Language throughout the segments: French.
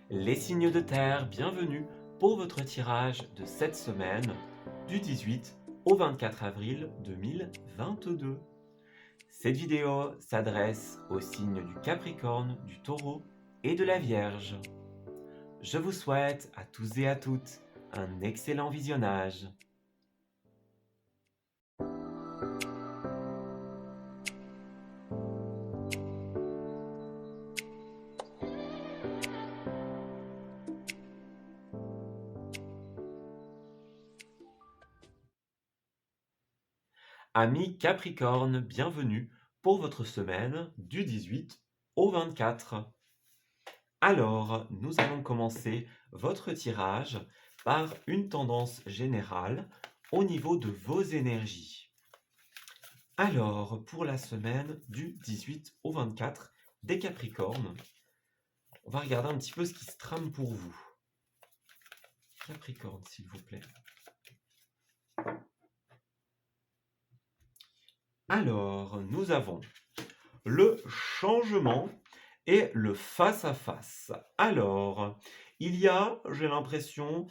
Les signes de terre, bienvenue pour votre tirage de cette semaine du 18 au 24 avril 2022. Cette vidéo s'adresse aux signes du Capricorne, du Taureau et de la Vierge. Je vous souhaite à tous et à toutes un excellent visionnage. Amis Capricorne, bienvenue pour votre semaine du 18 au 24. Alors, nous allons commencer votre tirage par une tendance générale au niveau de vos énergies. Alors, pour la semaine du 18 au 24 des Capricornes, on va regarder un petit peu ce qui se trame pour vous. Capricorne, s'il vous plaît. Alors, nous avons le changement et le face-à-face. Alors, il y a, j'ai l'impression,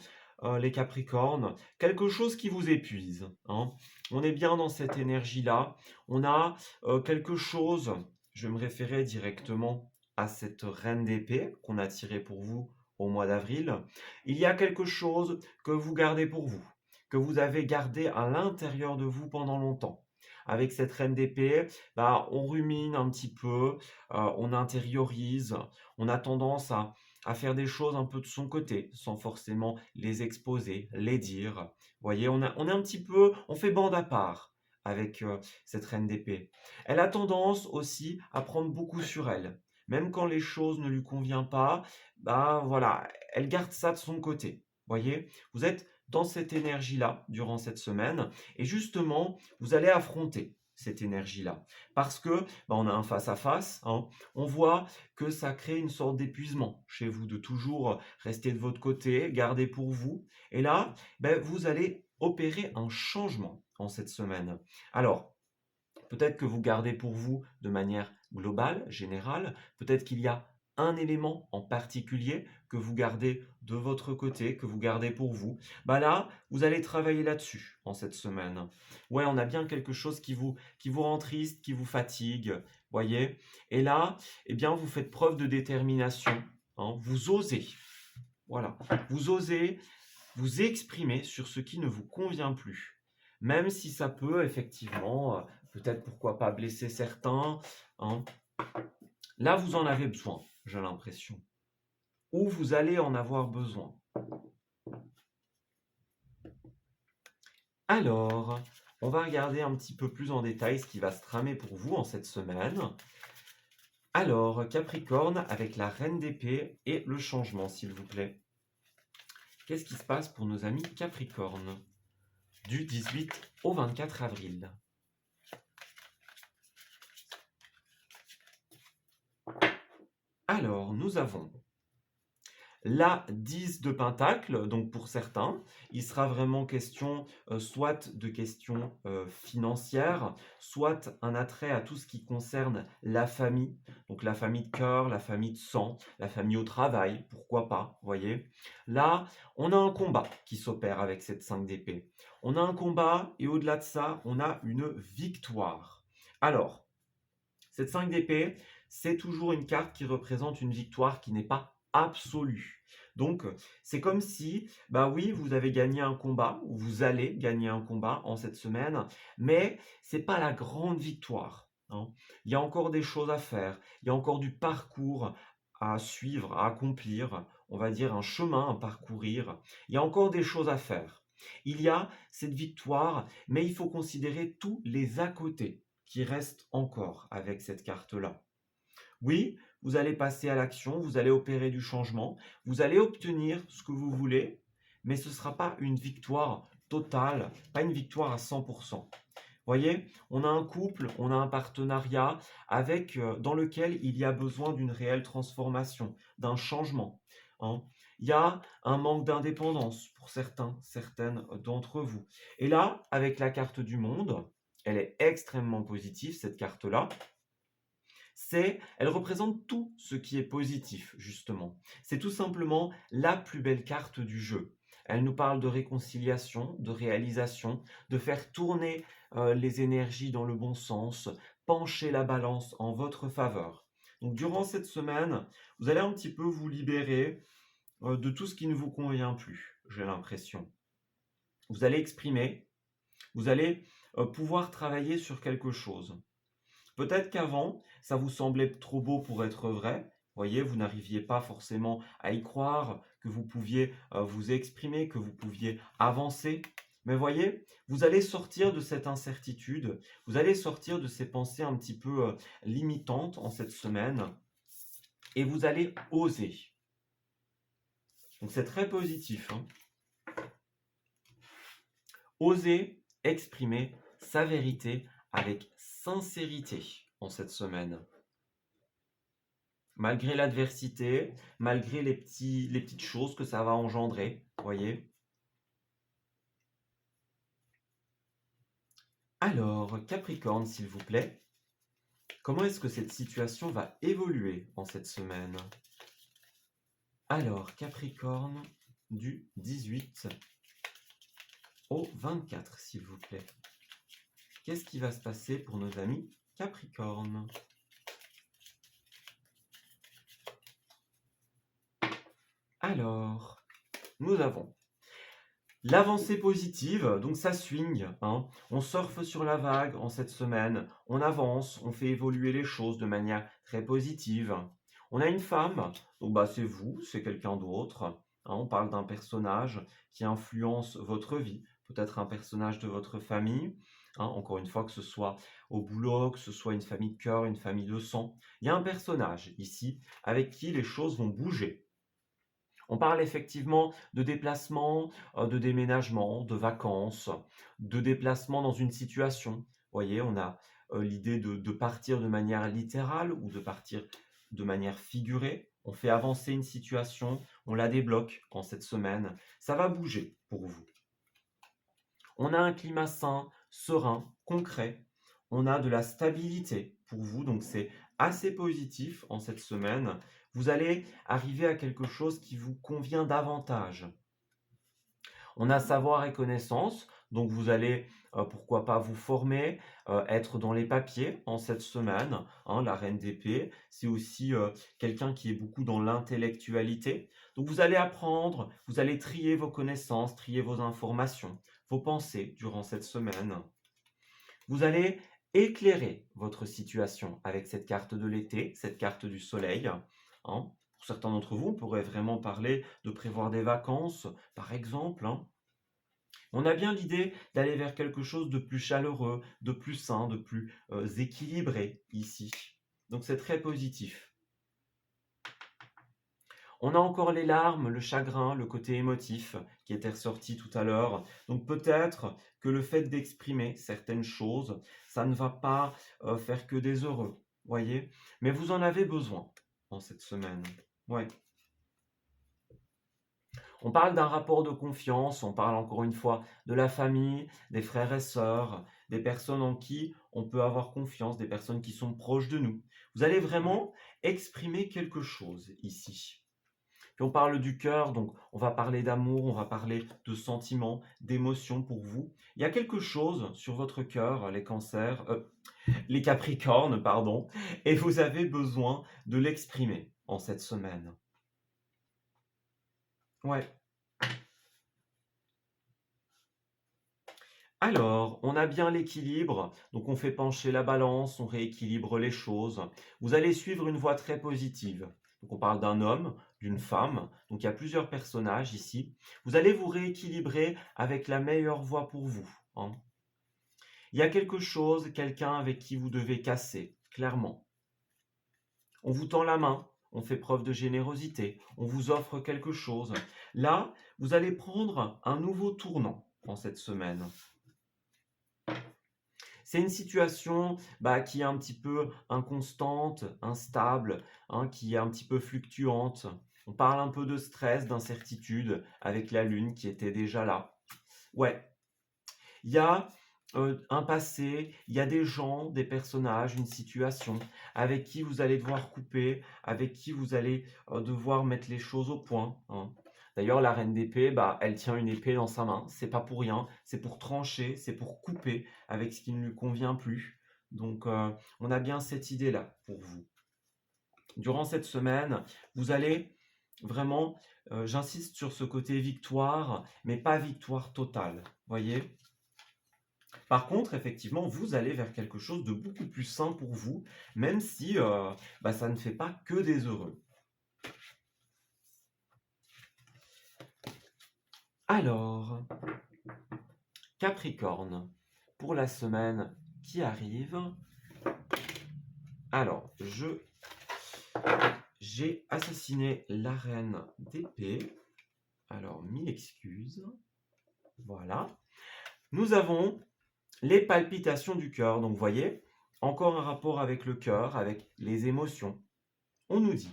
les Capricornes, quelque chose qui vous épuise, hein. On est bien dans cette énergie-là. On a quelque chose, je vais me référer directement à cette reine d'épée qu'on a tirée pour vous au mois d'avril. Il y a quelque chose que vous gardez pour vous, que vous avez gardé à l'intérieur de vous pendant longtemps. Avec cette reine d'épée, bah, on rumine un petit peu, on intériorise, on a tendance à faire des choses un peu de son côté, sans forcément les exposer, les dire. Vous voyez, on est un petit peu, on fait bande à part avec cette reine d'épée. Elle a tendance aussi à prendre beaucoup sur elle. Même quand les choses ne lui conviennent pas, bah voilà, elle garde ça de son côté. Voyez, vous êtes dans cette énergie-là durant cette semaine et justement, vous allez affronter cette énergie-là parce que bah, on a un face-à-face, hein. On voit que ça crée une sorte d'épuisement chez vous, de toujours rester de votre côté, garder pour vous. Et là, ben, vous allez opérer un changement en cette semaine. Alors, peut-être que vous gardez pour vous de manière globale, générale. Peut-être qu'il y a un élément en particulier que vous gardez de votre côté, que vous gardez pour vous. Bah là, vous allez travailler là-dessus en cette semaine. Ouais, on a bien quelque chose qui vous rend triste, qui vous fatigue, voyez. Et là, eh bien, vous faites preuve de détermination, hein. Vous osez, voilà, vous osez vous exprimer sur ce qui ne vous convient plus. Même si ça peut effectivement, peut-être pourquoi pas blesser certains, hein. Là, vous en avez besoin, j'ai l'impression. Ou vous allez en avoir besoin. Alors, on va regarder un petit peu plus en détail ce qui va se tramer pour vous en cette semaine. Alors, Capricorne avec la reine d'épée et le changement, s'il vous plaît. Qu'est-ce qui se passe pour nos amis Capricorne du 18 au 24 avril? Alors, nous avons la 10 de Pentacle, donc pour certains, il sera vraiment question soit de questions financières, soit un attrait à tout ce qui concerne la famille, donc la famille de cœur, la famille de sang, la famille au travail, pourquoi pas, vous voyez. Là, on a un combat qui s'opère avec cette 5 d'épée. On a un combat et au-delà de ça, on a une victoire. Alors, cette 5 d'épée, c'est toujours une carte qui représente une victoire qui n'est pas absolue. Donc, c'est comme si, bah oui, vous avez gagné un combat, ou vous allez gagner un combat en cette semaine, mais c'est pas la grande victoire, hein. Il y a encore des choses à faire, il y a encore du parcours à suivre, à accomplir, on va dire un chemin à parcourir. Il y a encore des choses à faire. Il y a cette victoire, mais il faut considérer tous les à côté qui reste encore avec cette carte-là. Oui, vous allez passer à l'action, vous allez opérer du changement, vous allez obtenir ce que vous voulez, mais ce ne sera pas une victoire totale, pas une victoire à 100%. Voyez, on a un couple, on a un partenariat avec, dans lequel il y a besoin d'une réelle transformation, d'un changement, hein. Il y a un manque d'indépendance pour certains, certaines d'entre vous. Et là, avec la carte du monde, elle est extrêmement positive, cette carte-là. Elle représente tout ce qui est positif, justement. C'est tout simplement la plus belle carte du jeu. Elle nous parle de réconciliation, de réalisation, de faire tourner les énergies dans le bon sens, pencher la balance en votre faveur. Donc durant cette semaine, vous allez un petit peu vous libérer de tout ce qui ne vous convient plus, j'ai l'impression. Vous allez exprimer, vous allez pouvoir travailler sur quelque chose. Peut-être qu'avant, ça vous semblait trop beau pour être vrai. Voyez, vous n'arriviez pas forcément à y croire, que vous pouviez vous exprimer, que vous pouviez avancer. Mais voyez, vous allez sortir de cette incertitude, vous allez sortir de ces pensées un petit peu limitantes en cette semaine, et vous allez oser. Donc c'est très positif, hein. Oser exprimer sa vérité avec sincérité en cette semaine. Malgré l'adversité, malgré les petites choses que ça va engendrer, voyez. Alors, Capricorne, s'il vous plaît, comment est-ce que cette situation va évoluer en cette semaine? Alors, Capricorne, du 18 au 24, s'il vous plaît. Qu'est-ce qui va se passer pour nos amis Capricorne? Alors, nous avons l'avancée positive, donc ça swing, hein. On surfe sur la vague en cette semaine, on avance, on fait évoluer les choses de manière très positive. On a une femme, donc bah, c'est vous, c'est quelqu'un d'autre, hein. On parle d'un personnage qui influence votre vie, peut-être un personnage de votre famille, hein. Encore une fois, que ce soit au boulot, que ce soit une famille de cœur, une famille de sang. Il y a un personnage ici avec qui les choses vont bouger. On parle effectivement de déplacement, de déménagement, de vacances, de déplacement dans une situation. Vous voyez, on a l'idée de partir de manière littérale ou de partir de manière figurée. On fait avancer une situation, on la débloque en cette semaine. Ça va bouger pour vous. On a un climat sain, serein, concret. On a de la stabilité pour vous, donc c'est assez positif en cette semaine. Vous allez arriver à quelque chose qui vous convient davantage. On a savoir et connaissance, donc vous allez, pourquoi pas vous former, être dans les papiers en cette semaine, hein. La reine d'épée, c'est aussi quelqu'un qui est beaucoup dans l'intellectualité. Donc vous allez apprendre, vous allez trier vos connaissances, trier vos informations, vos pensées durant cette semaine. Vous allez éclairer votre situation avec cette carte de l'été, cette carte du soleil, hein. Pour certains d'entre vous, on pourrait vraiment parler de prévoir des vacances, par exemple, hein. On a bien l'idée d'aller vers quelque chose de plus chaleureux, de plus sain, de plus équilibré ici. Donc c'est très positif. On a encore les larmes, le chagrin, le côté émotif qui était ressorti tout à l'heure. Donc peut-être que le fait d'exprimer certaines choses, ça ne va pas faire que des heureux, voyez. Mais vous en avez besoin en cette semaine. Ouais. On parle d'un rapport de confiance, on parle encore une fois de la famille, des frères et sœurs, des personnes en qui on peut avoir confiance, des personnes qui sont proches de nous. Vous allez vraiment exprimer quelque chose ici. Puis on parle du cœur, donc on va parler d'amour, on va parler de sentiments, d'émotions pour vous. Il y a quelque chose sur votre cœur, les cancers, les capricornes, pardon, et vous avez besoin de l'exprimer en cette semaine. Ouais. Alors, on a bien l'équilibre, donc on fait pencher la balance, on rééquilibre les choses. Vous allez suivre une voie très positive. Donc on parle d'un homme, d'une femme, donc il y a plusieurs personnages ici. Vous allez vous rééquilibrer avec la meilleure voie pour vous, hein. Il y a quelque chose, quelqu'un avec qui vous devez casser, clairement. On vous tend la main, on fait preuve de générosité, on vous offre quelque chose. Là, vous allez prendre un nouveau tournant en cette semaine. C'est une situation qui est un petit peu inconstante, instable, hein, qui est un petit peu fluctuante. On parle un peu de stress, d'incertitude avec la lune qui était déjà là. Ouais, il y a un passé, il y a des gens, des personnages, une situation avec qui vous allez devoir couper, avec qui vous allez, devoir mettre les choses au point, hein. D'ailleurs, la reine d'épée, bah, elle tient une épée dans sa main, c'est pas pour rien, c'est pour trancher, c'est pour couper avec ce qui ne lui convient plus. Donc, on a bien cette idée-là pour vous. Durant cette semaine, vous allez vraiment, j'insiste sur ce côté victoire, mais pas victoire totale, voyez? Par contre, effectivement, vous allez vers quelque chose de beaucoup plus sain pour vous, même si, bah, ça ne fait pas que des heureux. Alors, Capricorne, pour la semaine qui arrive, alors, j'ai assassiné la reine d'épée. Alors, 1000 excuses. Voilà. Nous avons les palpitations du cœur. Donc, vous voyez, encore un rapport avec le cœur, avec les émotions. On nous dit,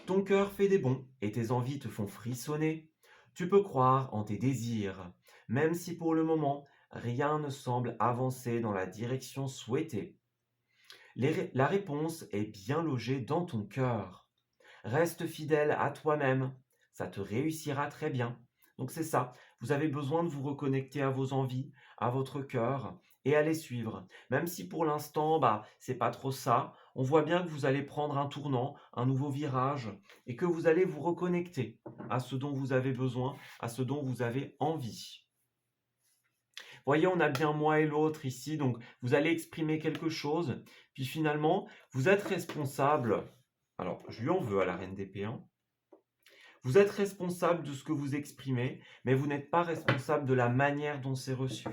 ton cœur fait des bonds et tes envies te font frissonner. Tu peux croire en tes désirs, même si pour le moment, rien ne semble avancer dans la direction souhaitée. La réponse est bien logée dans ton cœur. Reste fidèle à toi-même, ça te réussira très bien. Donc c'est ça, vous avez besoin de vous reconnecter à vos envies, à votre cœur et à les suivre. Même si pour l'instant, bah, c'est pas trop ça, on voit bien que vous allez prendre un tournant, un nouveau virage et que vous allez vous reconnecter à ce dont vous avez besoin, à ce dont vous avez envie. Voyez, on a bien moi et l'autre ici, donc vous allez exprimer quelque chose, puis finalement, vous êtes responsable. Alors, je lui en veux à la reine d'épée, hein. Vous êtes responsable de ce que vous exprimez, mais vous n'êtes pas responsable de la manière dont c'est reçu.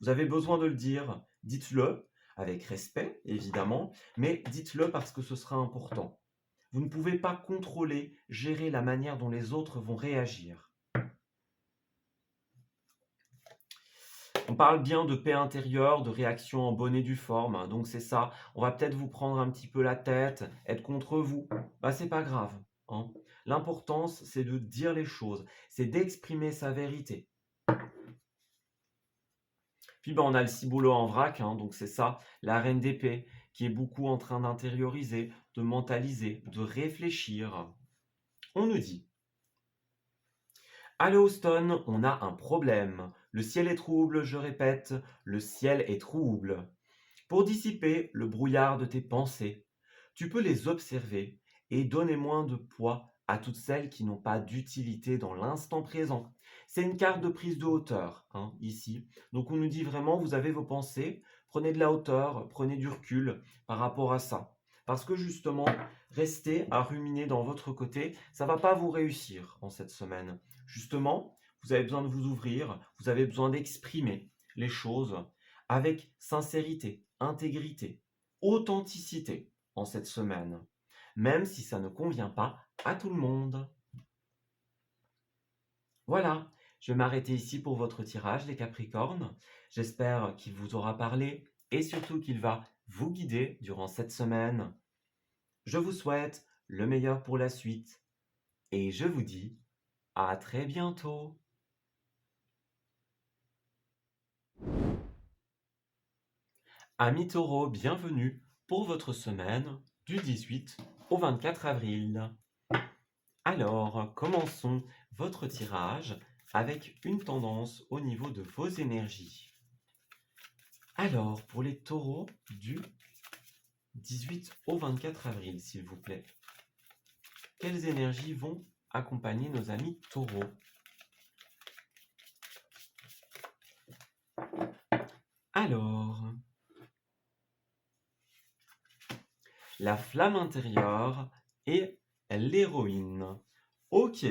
Vous avez besoin de le dire, dites-le, avec respect, évidemment, mais dites-le parce que ce sera important. Vous ne pouvez pas contrôler, gérer la manière dont les autres vont réagir. On parle bien de paix intérieure, de réaction en bonne et due forme, hein, donc c'est ça. On va peut-être vous prendre un petit peu la tête, être contre vous. Bah, c'est pas grave, hein. L'importance, c'est de dire les choses, c'est d'exprimer sa vérité. Puis bah, on a le ciboulot en vrac, hein, donc c'est ça, la reine d'épée, qui est beaucoup en train d'intérioriser, de mentaliser, de réfléchir. On nous dit, allô Houston, on a un problème. Le ciel est trouble, je répète, le ciel est trouble. Pour dissiper le brouillard de tes pensées, tu peux les observer et donner moins de poids à toutes celles qui n'ont pas d'utilité dans l'instant présent. C'est une carte de prise de hauteur, hein, ici. Donc on nous dit vraiment, vous avez vos pensées, prenez de la hauteur, prenez du recul par rapport à ça. Parce que justement, rester à ruminer dans votre côté, ça ne va pas vous réussir en cette semaine. Justement, vous avez besoin de vous ouvrir, vous avez besoin d'exprimer les choses avec sincérité, intégrité, authenticité en cette semaine, même si ça ne convient pas à tout le monde. Voilà, je vais m'arrêter ici pour votre tirage, les Capricornes. J'espère qu'il vous aura parlé et surtout qu'il va vous guider durant cette semaine. Je vous souhaite le meilleur pour la suite et je vous dis à très bientôt. Amis taureaux, bienvenue pour votre semaine du 18 au 24 avril. Alors, commençons votre tirage avec une tendance au niveau de vos énergies. Alors, pour les taureaux du 18 au 24 avril, s'il vous plaît, quelles énergies vont accompagner nos amis taureaux? Alors, la flamme intérieure et l'héroïne. Ok.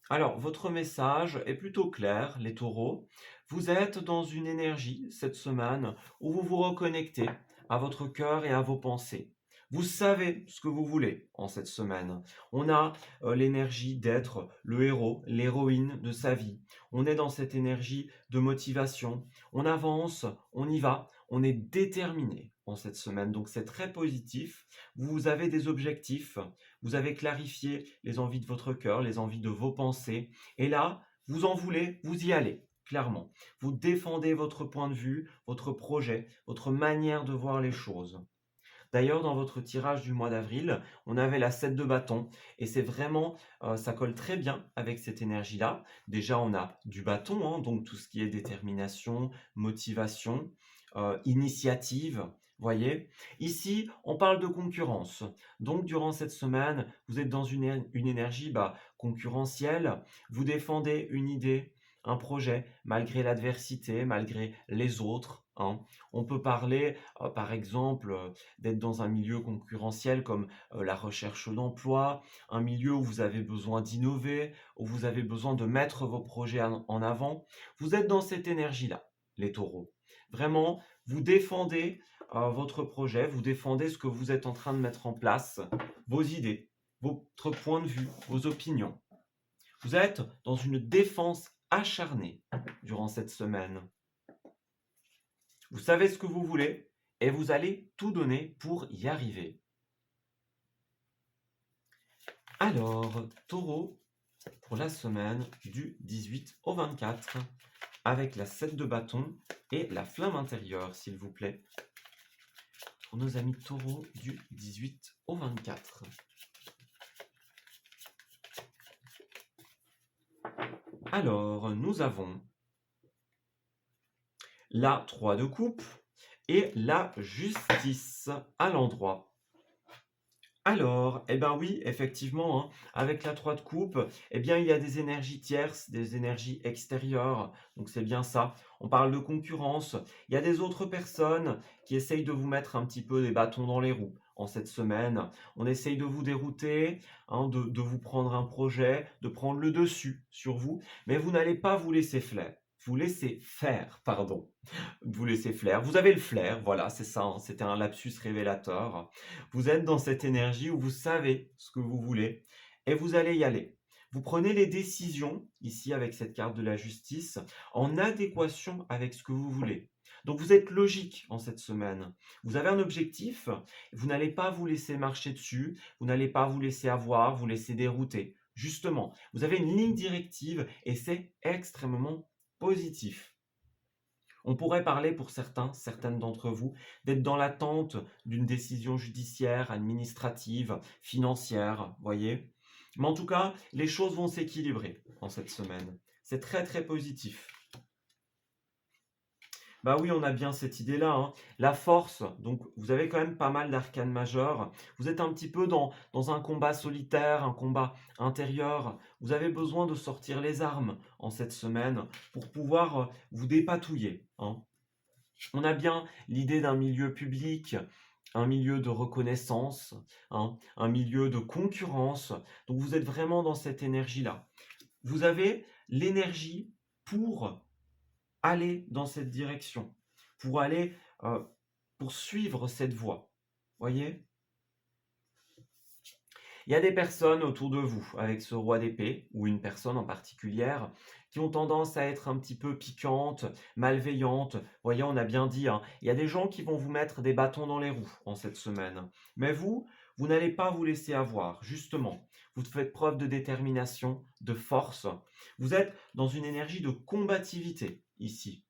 Alors, votre message est plutôt clair, les taureaux. Vous êtes dans une énergie cette semaine où vous vous reconnectez à votre cœur et à vos pensées. Vous savez ce que vous voulez en cette semaine. On a l'énergie d'être le héros, l'héroïne de sa vie. On est dans cette énergie de motivation. On avance, on y va, on est déterminé en cette semaine. Donc c'est très positif. Vous avez des objectifs. Vous avez clarifié les envies de votre cœur, les envies de vos pensées. Et là, vous en voulez, vous y allez. clairement. Vous défendez votre point de vue, votre projet, votre manière de voir les choses. D'ailleurs, dans votre tirage du mois d'avril, on avait la 7 de bâton et c'est vraiment, ça colle très bien avec cette énergie-là. Déjà, on a du bâton, hein, donc tout ce qui est détermination, motivation, initiative, voyez? Ici, on parle de concurrence. Donc durant cette semaine, vous êtes dans une énergie, concurrentielle. Vous défendez une idée, un projet, malgré l'adversité, malgré les autres, hein. On peut parler, par exemple, d'être dans un milieu concurrentiel comme la recherche d'emploi, un milieu où vous avez besoin d'innover, où vous avez besoin de mettre vos projets en avant. Vous êtes dans cette énergie-là, les taureaux. Vraiment, vous défendez votre projet, vous défendez ce que vous êtes en train de mettre en place, vos idées, votre point de vue, vos opinions. Vous êtes dans une défense acharnée durant cette semaine. Vous savez ce que vous voulez et vous allez tout donner pour y arriver. Alors, taureau, pour la semaine du 18 au 24, avec la 7 de bâton et la flamme intérieure, s'il vous plaît. Pour nos amis taureaux du 18 au 24. Alors, nous avons la 3 de coupe et la justice à l'endroit. Alors, eh bien oui, effectivement, hein, avec la 3 de coupe, eh bien, il y a des énergies tierces, des énergies extérieures. Donc, c'est bien ça. On parle de concurrence. Il y a des autres personnes qui essayent de vous mettre un petit peu des bâtons dans les roues en cette semaine. On essaye de vous dérouter, hein, de vous prendre un projet, de prendre le dessus sur vous. Mais vous n'allez pas vous laisser faire. Vous laissez faire, pardon. Vous laissez flair. Vous avez le flair, voilà, c'est ça, hein, c'était un lapsus révélateur. Vous êtes dans cette énergie où vous savez ce que vous voulez et vous allez y aller. Vous prenez les décisions, ici avec cette carte de la justice, en adéquation avec ce que vous voulez. Donc vous êtes logique en cette semaine. Vous avez un objectif, vous n'allez pas vous laisser marcher dessus, vous n'allez pas vous laisser avoir, vous laisser dérouter. Justement, vous avez une ligne directive et c'est extrêmement positif. On pourrait parler pour certaines d'entre vous, d'être dans l'attente d'une décision judiciaire, administrative, financière, voyez. Mais en tout cas, les choses vont s'équilibrer en cette semaine. C'est très très positif. Bah oui, on a bien cette idée-là, hein. La force, donc vous avez quand même pas mal d'arcanes majeurs. Vous êtes un petit peu dans un combat solitaire, un combat intérieur. Vous avez besoin de sortir les armes en cette semaine pour pouvoir vous dépatouiller, hein. On a bien l'idée d'un milieu public, un milieu de reconnaissance, hein, un milieu de concurrence. Donc vous êtes vraiment dans cette énergie-là. Vous avez l'énergie pour aller dans cette direction, pour aller, pour suivre cette voie. Voyez? Il y a des personnes autour de vous, avec ce roi d'épée, ou une personne en particulière, qui ont tendance à être un petit peu piquantes, malveillantes. Voyez, on a bien dit, hein, il y a des gens qui vont vous mettre des bâtons dans les roues en cette semaine. Mais vous n'allez pas vous laisser avoir, justement. Vous faites preuve de détermination, de force. Vous êtes dans une énergie de combativité ici.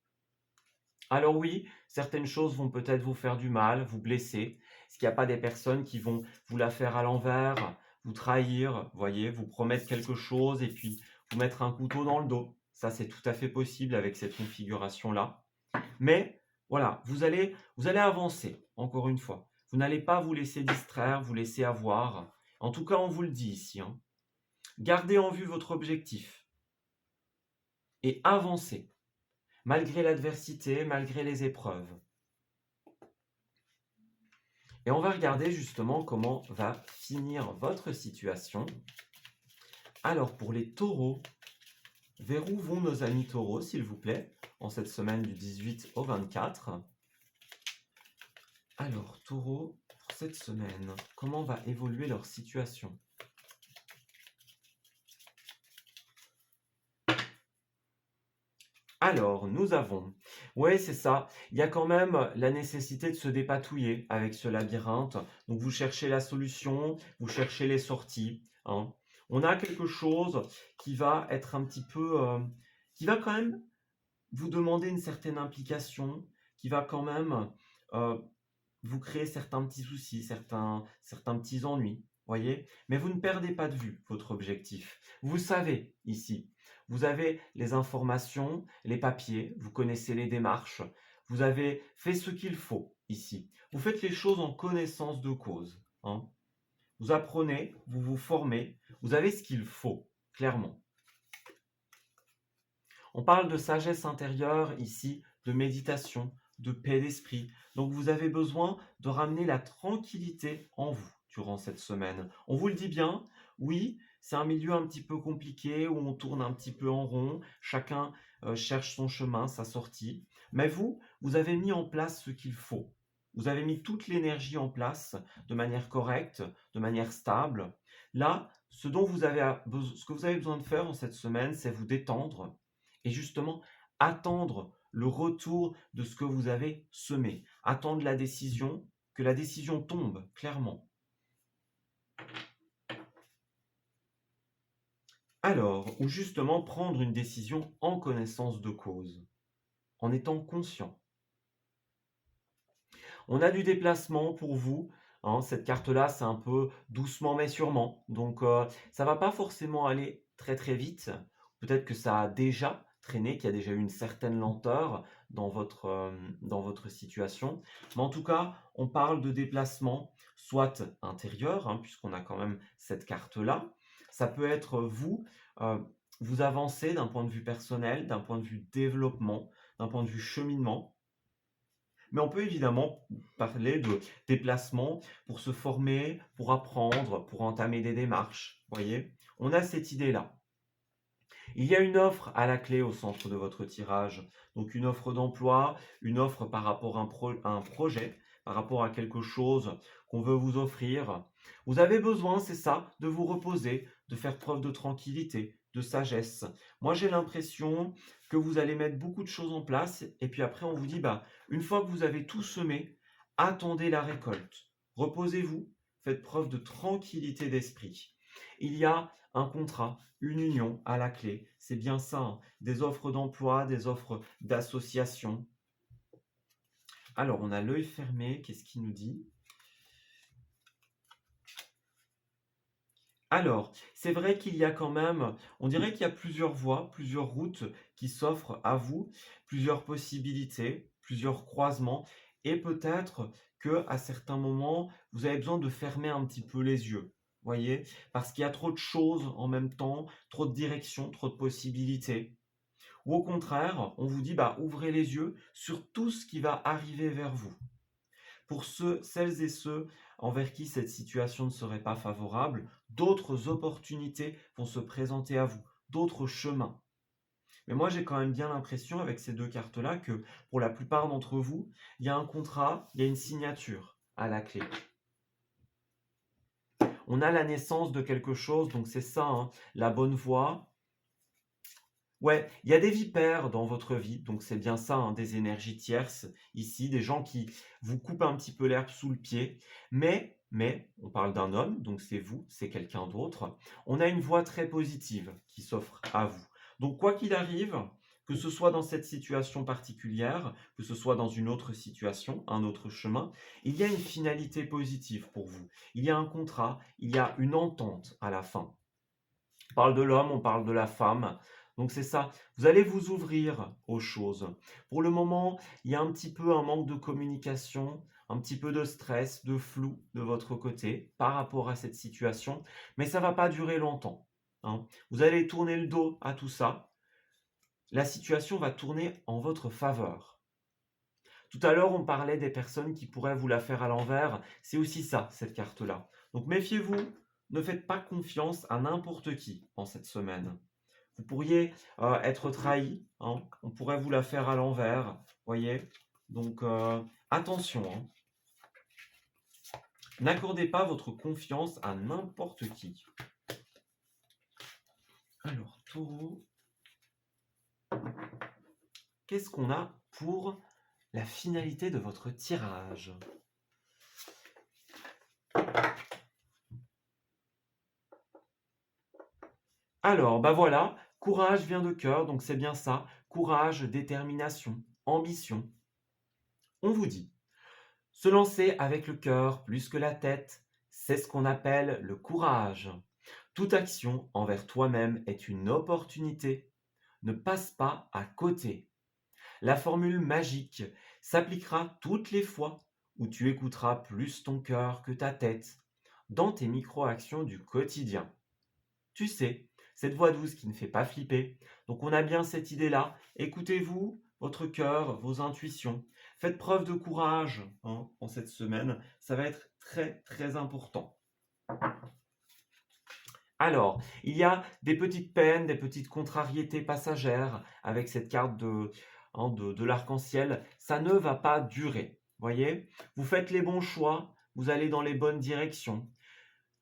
Alors oui, certaines choses vont peut-être vous faire du mal, vous blesser. Est-ce qu'il n'y a pas des personnes qui vont vous la faire à l'envers, vous trahir, voyez, vous promettre quelque chose et puis vous mettre un couteau dans le dos? Ça, c'est tout à fait possible avec cette configuration-là. Mais voilà, vous allez avancer, encore une fois. Vous n'allez pas vous laisser distraire, vous laisser avoir. En tout cas, on vous le dit ici, hein. Gardez en vue votre objectif et avancez, malgré l'adversité, malgré les épreuves. Et on va regarder justement comment va finir votre situation. Alors pour les taureaux, vers où vont nos amis taureaux, s'il vous plaît, en cette semaine du 18 au 24? Alors taureaux, pour cette semaine, comment va évoluer leur situation? Alors, nous avons, ouais, c'est ça, il y a quand même la nécessité de se dépatouiller avec ce labyrinthe. Donc, vous cherchez la solution, vous cherchez les sorties, hein. On a quelque chose qui va être un petit peu, qui va quand même vous demander une certaine implication qui va quand même euh, vous créer certains petits soucis, certains petits ennuis, voyez? Mais vous ne perdez pas de vue votre objectif. Vous savez ici, vous avez les informations, les papiers, vous connaissez les démarches, vous avez fait ce qu'il faut ici. Vous faites les choses en connaissance de cause, hein. Vous apprenez, vous vous formez, vous avez ce qu'il faut, clairement. On parle de sagesse intérieure ici, de méditation, de paix d'esprit. Donc vous avez besoin de ramener la tranquillité en vous durant cette semaine. On vous le dit bien, oui, c'est un milieu un petit peu compliqué où on tourne un petit peu en rond, chacun cherche son chemin, sa sortie. Mais vous avez mis en place ce qu'il faut. Vous avez mis toute l'énergie en place de manière correcte, de manière stable. Là, ce que vous avez besoin de faire en cette semaine, c'est vous détendre et justement attendre le retour de ce que vous avez semé, attendre la décision, que la décision tombe clairement. Alors, ou justement prendre une décision en connaissance de cause, en étant conscient. On a du déplacement pour vous, hein, cette carte-là, c'est un peu doucement mais sûrement. Donc, ça va pas forcément aller très très vite. Peut-être que ça a déjà traîné, qu'il y a déjà eu une certaine lenteur dans votre situation. Mais en tout cas, on parle de déplacement, soit intérieur, hein, puisqu'on a quand même cette carte-là. Ça peut être euh, vous avancez d'un point de vue personnel, d'un point de vue développement, d'un point de vue cheminement. Mais on peut évidemment parler de déplacement pour se former, pour apprendre, pour entamer des démarches. Voyez, on a cette idée-là. Il y a une offre à la clé au centre de votre tirage. Donc une offre d'emploi, une offre par rapport à un projet, par rapport à quelque chose qu'on veut vous offrir. Vous avez besoin, c'est ça, de vous reposer, de faire preuve de tranquillité, de sagesse. Moi, j'ai l'impression que vous allez mettre beaucoup de choses en place et puis après, on vous dit, bah, une fois que vous avez tout semé, attendez la récolte. Reposez-vous, faites preuve de tranquillité d'esprit. Il y a un contrat, une union à la clé. C'est bien ça, hein. Des offres d'emploi, des offres d'association. Alors, on a l'œil fermé. Qu'est-ce qu'il nous dit? Alors, c'est vrai qu'il y a quand même, on dirait qu'il y a plusieurs voies, plusieurs routes qui s'offrent à vous, plusieurs possibilités, plusieurs croisements, et peut-être que à certains moments, vous avez besoin de fermer un petit peu les yeux, voyez, parce qu'il y a trop de choses en même temps, trop de directions, trop de possibilités. Ou au contraire, on vous dit, bah, ouvrez les yeux sur tout ce qui va arriver vers vous. Pour celles et ceux envers qui cette situation ne serait pas favorable, d'autres opportunités vont se présenter à vous, d'autres chemins. Mais moi, j'ai quand même bien l'impression avec ces deux cartes-là que pour la plupart d'entre vous, il y a un contrat, il y a une signature à la clé. On a la naissance de quelque chose, donc c'est ça, hein, la bonne voie. Ouais, il y a des vipères dans votre vie, donc c'est bien ça, hein, des énergies tierces ici, des gens qui vous coupent un petit peu l'herbe sous le pied. Mais, on parle d'un homme, donc c'est vous, c'est quelqu'un d'autre. On a une voie très positive qui s'offre à vous. Donc quoi qu'il arrive, que ce soit dans cette situation particulière, que ce soit dans une autre situation, un autre chemin, il y a une finalité positive pour vous. Il y a un contrat, il y a une entente à la fin. On parle de l'homme, on parle de la femme. Donc c'est ça, vous allez vous ouvrir aux choses. Pour le moment, il y a un petit peu un manque de communication, un petit peu de stress, de flou de votre côté par rapport à cette situation, mais ça ne va pas durer longtemps, hein. Vous allez tourner le dos à tout ça. La situation va tourner en votre faveur. Tout à l'heure, on parlait des personnes qui pourraient vous la faire à l'envers. C'est aussi ça, cette carte-là. Donc méfiez-vous, ne faites pas confiance à n'importe qui en cette semaine. Vous pourriez être trahi, hein. On pourrait vous la faire à l'envers, voyez. Donc attention, hein. N'accordez pas votre confiance à n'importe qui. Alors, taureau, qu'est-ce qu'on a pour la finalité de votre tirage? Alors, bah voilà, courage vient de cœur, donc c'est bien ça. courage, détermination, ambition. On vous dit, se lancer avec le cœur plus que la tête, c'est ce qu'on appelle le courage. Toute action envers toi-même est une opportunité. Ne passe pas à côté. La formule magique s'appliquera toutes les fois où tu écouteras plus ton cœur que ta tête dans tes micro-actions du quotidien. Tu sais, cette voix douce qui ne fait pas flipper. Donc on a bien cette idée-là. Écoutez-vous, votre cœur, vos intuitions. Faites preuve de courage en cette semaine. Ça va être très très important. Alors, il y a des petites peines, des petites contrariétés passagères avec cette carte de l'arc-en-ciel. Ça ne va pas durer. Voyez, vous faites les bons choix, vous allez dans les bonnes directions.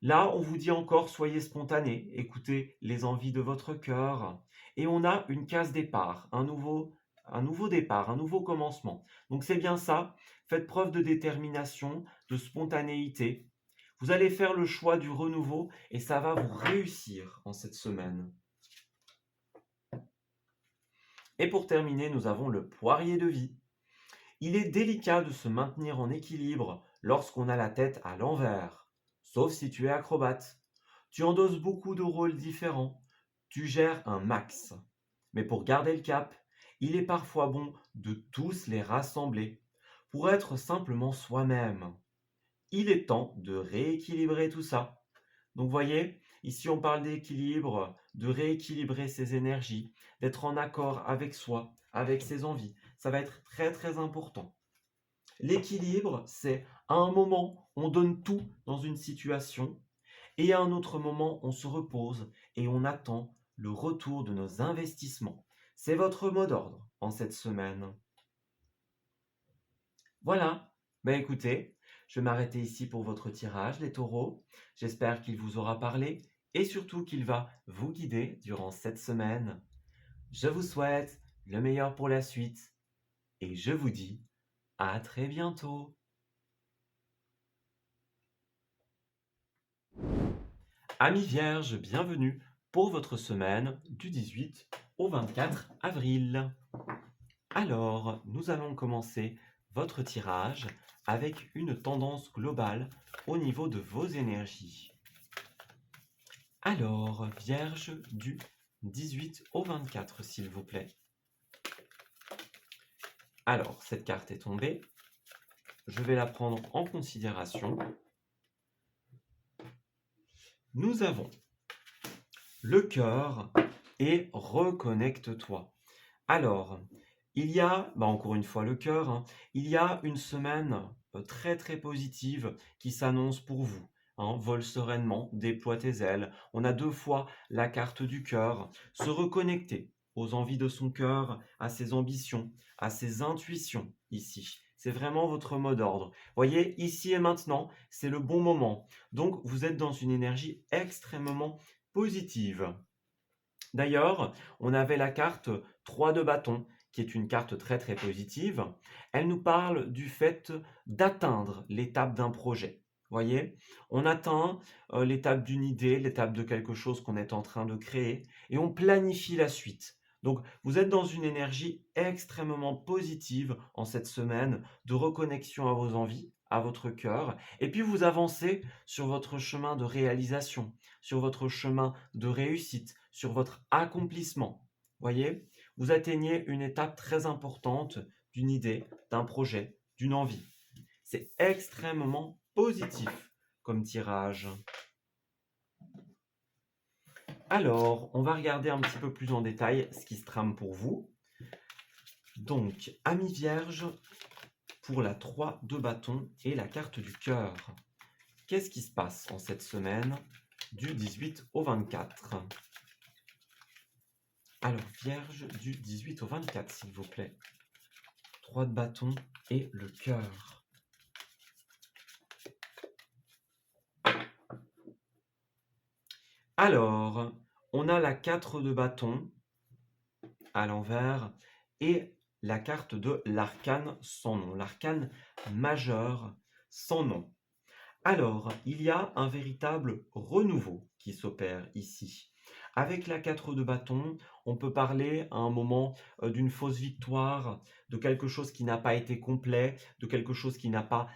Là, on vous dit encore, soyez spontané, écoutez les envies de votre cœur. Et on a une case départ, un nouveau départ, un nouveau commencement. Donc c'est bien ça, faites preuve de détermination, de spontanéité. Vous allez faire le choix du renouveau et ça va vous réussir en cette semaine. Et pour terminer, nous avons le poirier de vie. Il est délicat de se maintenir en équilibre lorsqu'on a la tête à l'envers, sauf si tu es acrobate. Tu endosses beaucoup de rôles différents, tu gères un max. Mais pour garder le cap, il est parfois bon de tous les rassembler pour être simplement soi-même. Il est temps de rééquilibrer tout ça. Donc voyez, ici on parle d'équilibre, de rééquilibrer ses énergies, d'être en accord avec soi, avec ses envies. Ça va être très très important. L'équilibre, c'est à un moment, on donne tout dans une situation et à un autre moment, on se repose et on attend le retour de nos investissements. C'est votre mot d'ordre en cette semaine. Voilà, écoutez, je vais m'arrêter ici pour votre tirage, les taureaux. J'espère qu'il vous aura parlé et surtout qu'il va vous guider durant cette semaine. Je vous souhaite le meilleur pour la suite et je vous dis à très bientôt. Amis vierges, bienvenue pour votre semaine du 18 au 24 avril. Alors, nous allons commencer votre tirage avec une tendance globale au niveau de vos énergies. Alors, vierge du 18 au 24, s'il vous plaît. Alors, cette carte est tombée. Je vais la prendre en considération. Nous avons le cœur et reconnecte-toi. Alors, il y a, encore une fois le cœur, il y a une semaine très très positive qui s'annonce pour vous. Vole sereinement, déploie tes ailes. On a 2 fois la carte du cœur. Se reconnecter aux envies de son cœur, à ses ambitions, à ses intuitions ici. C'est vraiment votre mot d'ordre. Voyez, ici et maintenant, c'est le bon moment. Donc, vous êtes dans une énergie extrêmement positive. D'ailleurs, on avait la carte 3 de bâton, qui est une carte très très positive. Elle nous parle du fait d'atteindre l'étape d'un projet. Voyez, on atteint l'étape d'une idée, l'étape de quelque chose qu'on est en train de créer, et on planifie la suite. Donc, vous êtes dans une énergie extrêmement positive en cette semaine de reconnexion à vos envies, à votre cœur, et puis vous avancez sur votre chemin de réalisation, sur votre chemin de réussite, sur votre accomplissement. Voyez, vous atteignez une étape très importante d'une idée, d'un projet, d'une envie. C'est extrêmement positif comme tirage. Alors, on va regarder un petit peu plus en détail ce qui se trame pour vous. Donc, amis vierges, pour la 3 de bâton et la carte du cœur. Qu'est-ce qui se passe en cette semaine du 18 au 24? Alors, vierge du 18 au 24, s'il vous plaît. 3 de bâton et le cœur. Alors, on a la 4 de bâton à l'envers et la carte de l'arcane sans nom, l'arcane majeur sans nom. Alors, il y a un véritable renouveau qui s'opère ici. Avec la 4 de bâton, on peut parler à un moment d'une fausse victoire, de quelque chose qui n'a pas été complet, de quelque chose qui n'a pas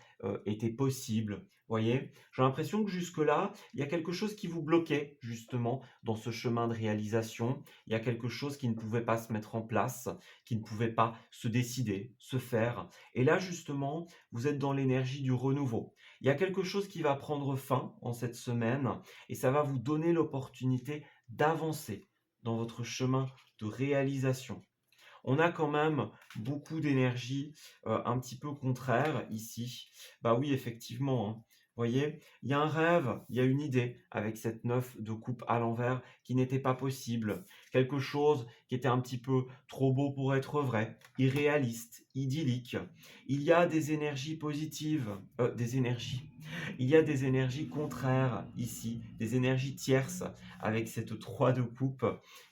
été possible. Voyez, j'ai l'impression que jusque-là, il y a quelque chose qui vous bloquait justement dans ce chemin de réalisation. Il y a quelque chose qui ne pouvait pas se mettre en place, qui ne pouvait pas se décider, se faire. Et là, justement, vous êtes dans l'énergie du renouveau. Il y a quelque chose qui va prendre fin en cette semaine et ça va vous donner l'opportunité d'avancer dans votre chemin de réalisation. On a quand même beaucoup d'énergie un petit peu contraire ici. Bah oui, effectivement, hein. Voyez, il y a un rêve, il y a une idée avec cette 9 de coupe à l'envers qui n'était pas possible. Quelque chose qui était un petit peu trop beau pour être vrai, irréaliste, idyllique. Il y a des énergies positives, des énergies. Il y a des énergies contraires ici, des énergies tierces avec cette 3 de coupe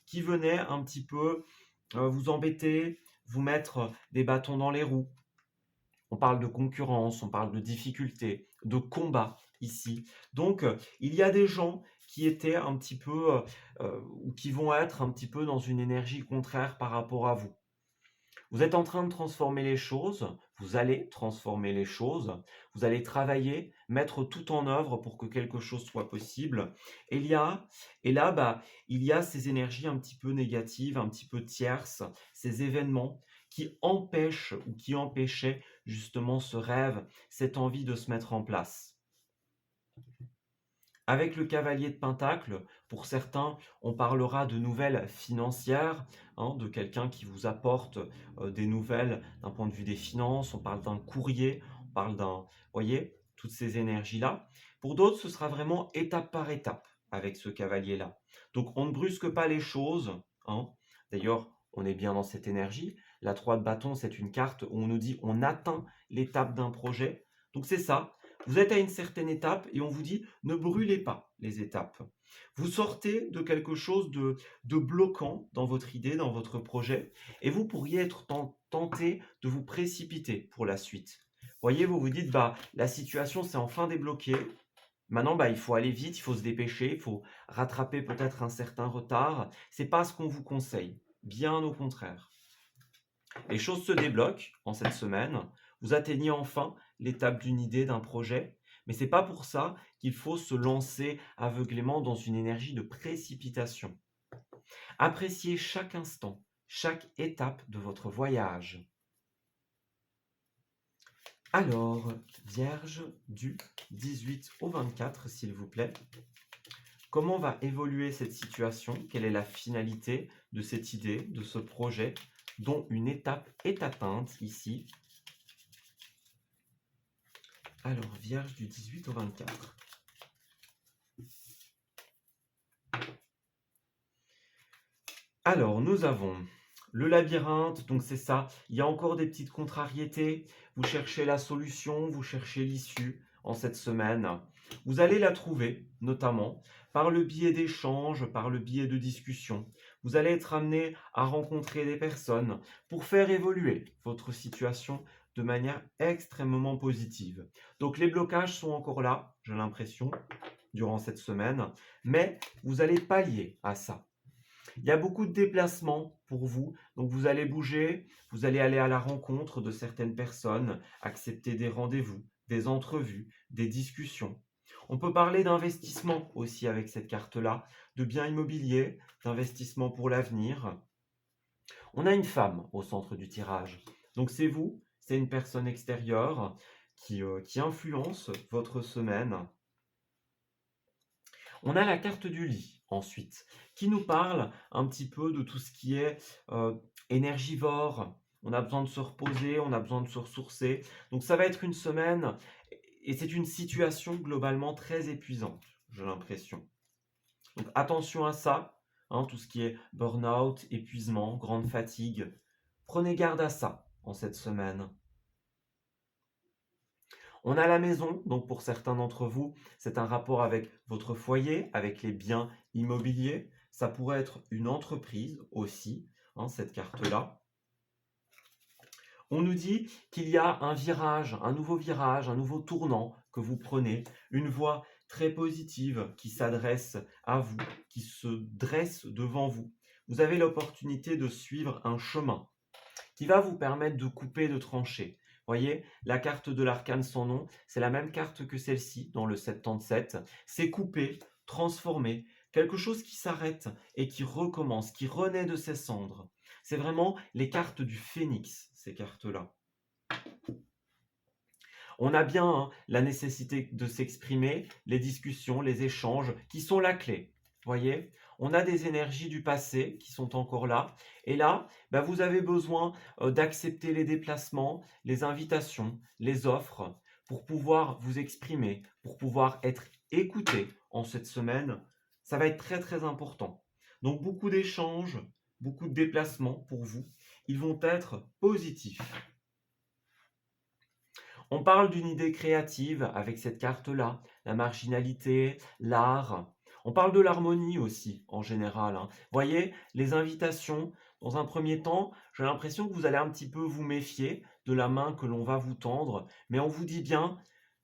qui venaient un petit peu vous embêter, vous mettre des bâtons dans les roues. On parle de concurrence, on parle de difficultés, de combat ici. Donc, il y a des gens qui étaient un petit peu, ou qui vont être un petit peu dans une énergie contraire par rapport à vous. Vous êtes en train de transformer les choses, vous allez transformer les choses, vous allez travailler, mettre tout en œuvre pour que quelque chose soit possible. Et et là, il y a ces énergies un petit peu négatives, un petit peu tierces, ces événements qui empêchent ou qui empêchaient justement ce rêve, cette envie de se mettre en place. Avec le cavalier de Pentacle, pour certains, on parlera de nouvelles financières, hein, de quelqu'un qui vous apporte des nouvelles d'un point de vue des finances, on parle d'un courrier, on parle voyez, toutes ces énergies-là. Pour d'autres, ce sera vraiment étape par étape avec ce cavalier-là. Donc, on ne brusque pas les choses, hein. D'ailleurs, on est bien dans cette énergie. La 3 de bâton, c'est une carte où on nous dit on atteint l'étape d'un projet. Donc, c'est ça. Vous êtes à une certaine étape et on vous dit ne brûlez pas les étapes. Vous sortez de quelque chose de bloquant dans votre idée, dans votre projet, et vous pourriez être tenté de vous précipiter pour la suite. Voyez, vous vous dites, la situation s'est enfin débloquée. Maintenant, il faut aller vite, il faut se dépêcher, il faut rattraper peut-être un certain retard. C'est pas ce qu'on vous conseille, bien au contraire. Les choses se débloquent en cette semaine. Vous atteignez enfin l'étape d'une idée, d'un projet. Mais ce n'est pas pour ça qu'il faut se lancer aveuglément dans une énergie de précipitation. Appréciez chaque instant, chaque étape de votre voyage. Alors, Vierge du 18 au 24, s'il vous plaît. Comment va évoluer cette situation? Quelle est la finalité de cette idée, de ce projet, dont une étape est atteinte ici? Alors, Vierge du 18 au 24. Alors, nous avons le labyrinthe, donc c'est ça. Il y a encore des petites contrariétés. Vous cherchez la solution, vous cherchez l'issue en cette semaine. Vous allez la trouver, notamment par le biais d'échanges, par le biais de discussions. Vous allez être amené à rencontrer des personnes pour faire évoluer votre situation de manière extrêmement positive. Donc les blocages sont encore là, j'ai l'impression, durant cette semaine, mais vous allez pallier à ça. Il y a beaucoup de déplacements pour vous, donc vous allez bouger, vous allez aller à la rencontre de certaines personnes, accepter des rendez-vous, des entrevues, des discussions. On peut parler d'investissement aussi avec cette carte-là, de biens immobiliers, d'investissement pour l'avenir. On a une femme au centre du tirage, donc c'est vous, c'est une personne extérieure qui influence votre semaine. On a la carte du lit ensuite, qui nous parle un petit peu de tout ce qui est énergivore. On a besoin de se reposer, on a besoin de se ressourcer. Donc ça va être une semaine et c'est une situation globalement très épuisante, j'ai l'impression. Donc attention à ça, hein, tout ce qui est burn-out, épuisement, grande fatigue. Prenez garde à ça en cette semaine. On a la maison, donc pour certains d'entre vous, c'est un rapport avec votre foyer, avec les biens immobiliers. Ça pourrait être une entreprise aussi, hein, cette carte-là. On nous dit qu'il y a un virage, un nouveau tournant que vous prenez, une voie très positive qui s'adresse à vous, qui se dresse devant vous. Vous avez l'opportunité de suivre un chemin qui va vous permettre de couper, de trancher. Voyez, la carte de l'arcane sans nom, c'est la même carte que celle-ci dans le 77. C'est couper, transformer, quelque chose qui s'arrête et qui recommence, qui renaît de ses cendres. C'est vraiment les cartes du phénix, ces cartes-là. On a bien la nécessité de s'exprimer, les discussions, les échanges, qui sont la clé. Voyez, on a des énergies du passé qui sont encore là. Et là, vous avez besoin d'accepter les déplacements, les invitations, les offres pour pouvoir vous exprimer, pour pouvoir être écouté en cette semaine. Ça va être très très important. Donc beaucoup d'échanges, beaucoup de déplacements pour vous. Ils vont être positifs. On parle d'une idée créative avec cette carte-là, la marginalité, l'art. On parle de l'harmonie aussi, en général. Voyez, les invitations, dans un premier temps, j'ai l'impression que vous allez un petit peu vous méfier de la main que l'on va vous tendre, mais on vous dit bien,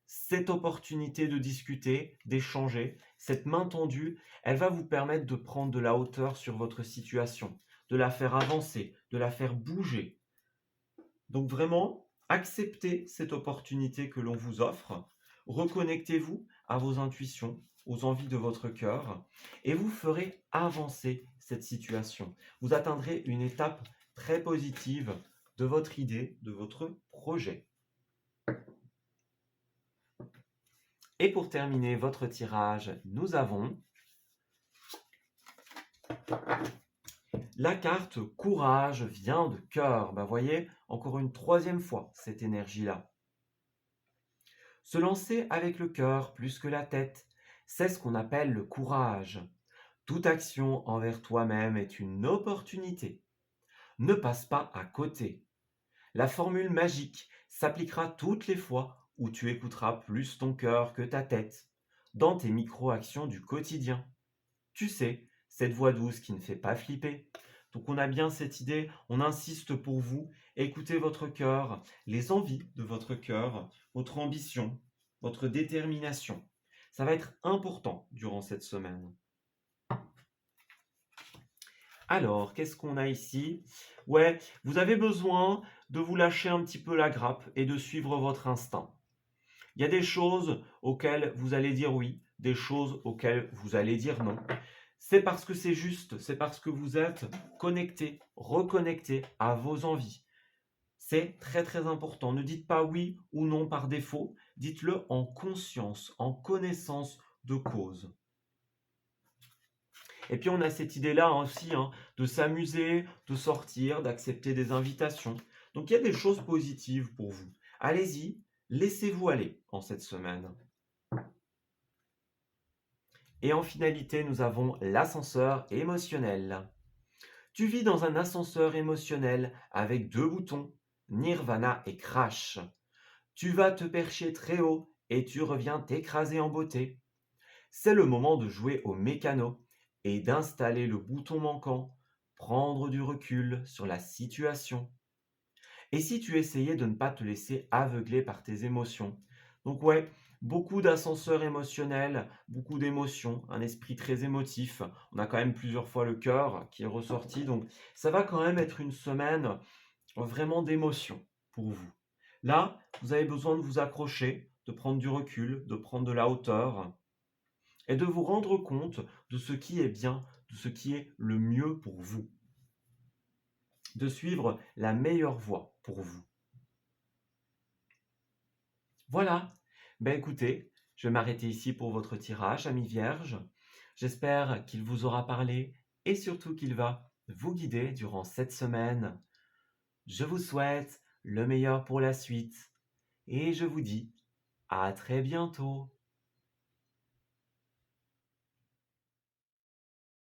cette opportunité de discuter, d'échanger, cette main tendue, elle va vous permettre de prendre de la hauteur sur votre situation, de la faire avancer, de la faire bouger. Donc vraiment, acceptez cette opportunité que l'on vous offre, reconnectez-vous à vos intuitions, aux envies de votre cœur, et vous ferez avancer cette situation. Vous atteindrez une étape très positive de votre idée, de votre projet. Et pour terminer votre tirage, nous avons la carte courage vient de cœur. Voyez, encore une troisième fois, cette énergie-là. Se lancer avec le cœur plus que la tête, c'est ce qu'on appelle le courage. Toute action envers toi-même est une opportunité. Ne passe pas à côté. La formule magique s'appliquera toutes les fois où tu écouteras plus ton cœur que ta tête, dans tes micro-actions du quotidien. Tu sais, cette voix douce qui ne fait pas flipper. Donc on a bien cette idée, on insiste pour vous, écoutez votre cœur, les envies de votre cœur, votre ambition, votre détermination. Ça va être important durant cette semaine. Alors, qu'est-ce qu'on a ici? Ouais, vous avez besoin de vous lâcher un petit peu la grappe et de suivre votre instinct. Il y a des choses auxquelles vous allez dire oui, des choses auxquelles vous allez dire non. C'est parce que c'est juste, c'est parce que vous êtes connecté, reconnecté à vos envies. C'est très très important. Ne dites pas oui ou non par défaut, dites-le en conscience, en connaissance de cause. Et puis on a cette idée-là aussi de s'amuser, de sortir, d'accepter des invitations. Donc il y a des choses positives pour vous. Allez-y, laissez-vous aller en cette semaine. Et en finalité, nous avons l'ascenseur émotionnel. Tu vis dans un ascenseur émotionnel avec 2 boutons, Nirvana et Crash. Tu vas te percher très haut et tu reviens t'écraser en beauté. C'est le moment de jouer au mécano et d'installer le bouton manquant, prendre du recul sur la situation. Et si tu essayais de ne pas te laisser aveugler par tes émotions? Donc ouais, beaucoup d'ascenseurs émotionnels, beaucoup d'émotions, un esprit très émotif. On a quand même plusieurs fois le cœur qui est ressorti, donc ça va quand même être une semaine vraiment d'émotions pour vous. Là, vous avez besoin de vous accrocher, de prendre du recul, de prendre de la hauteur et de vous rendre compte de ce qui est bien, de ce qui est le mieux pour vous. De suivre la meilleure voie pour vous. Voilà. Écoutez, je vais m'arrêter ici pour votre tirage, amis vierges. J'espère qu'il vous aura parlé et surtout qu'il va vous guider durant cette semaine. Je vous souhaite le meilleur pour la suite et je vous dis à très bientôt.